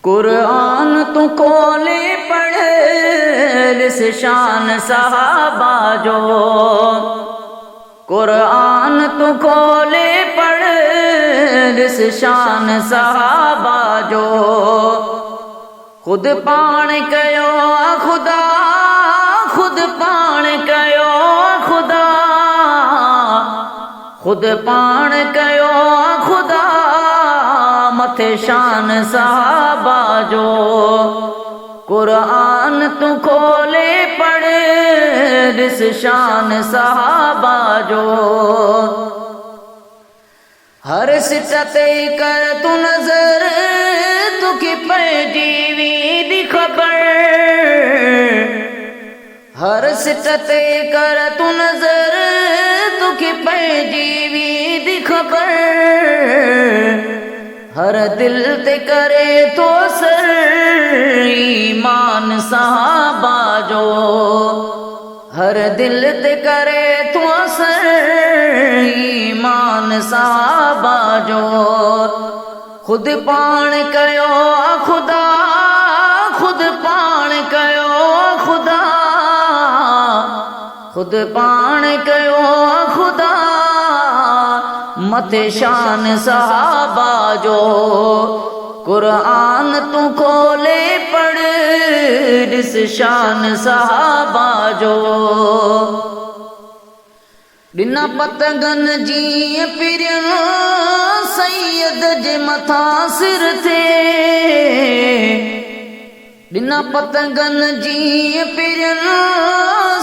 कुरान तू खोले पढ़ इस शान सहाबा जो। कुरान तू खोले पढ़ इस शान सहाबा जो। खुद पाण कयो खुदा, खुद पाण कयो खुदा, खुद पाण कयो खुदा मथे शान सहाबा जो। कुरान तू खोले पढ़ इस शान सहाबा जो। हर सिट ते कर तू नजर तुकी पैजीवी दी खबर। हर सिट ते कर तू नजर तुकी पैजीवी दी खबर। हर दिल ते करे तो सर ईमान सहाबा जो। हर दिल ते करे तो सर ईमान सहाबा जो। खुद पाण कयो खुदा, खुद पाण कयो खुदा, खुद पाण कयो खुदा मथे शान सहाबा जो। कुरान तू खोले पढ़ इस शान सहाबा जो। बिना पतंगन जी पिरन सैयद जे मथा सिर थे। बिना पतंगन जी पिरन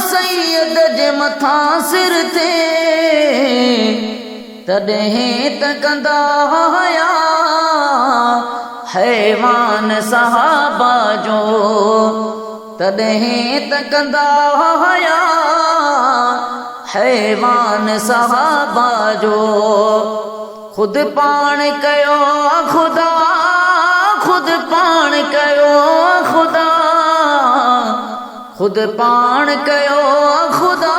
सैयद जे मथा सिर थे। तॾहिं त कंदा हुया हैवान सहाबा जो। तॾहिं त कंदा हुया हैवान सहाबा जो। खुद पाण कयो खुदा, खुद पाण कयो खुदा, खुद पाण कयो खुदा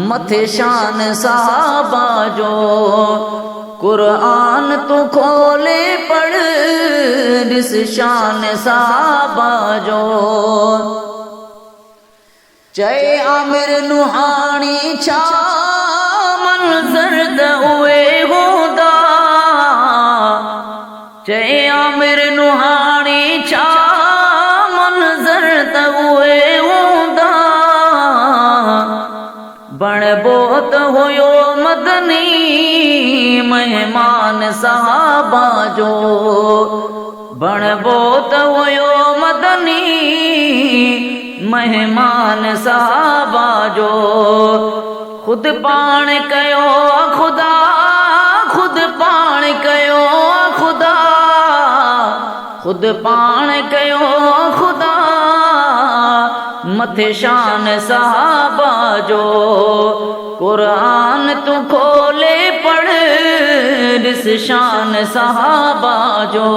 मथे शान सहाबा जो। कुरान तू खोले पढ़ इस शान सहाबा जो। चए आमिर नुहानी छा मंज़र त उहे हूंदा। चए आमिर नुहानी छा मंज़र त उहे हूंदा। बणबो त हुयो मदनी मेहमान सहाबा जो। बणबो त हुयो मदनी मेहमान सहाबा जो। खुद पाण कयो खुदा, खुद पाण कयो खुदा, खुद पाण कयो खुदा मथे शान सहाबा जो। कुरान तू खोले पढ़ इस शान सहाबा जो।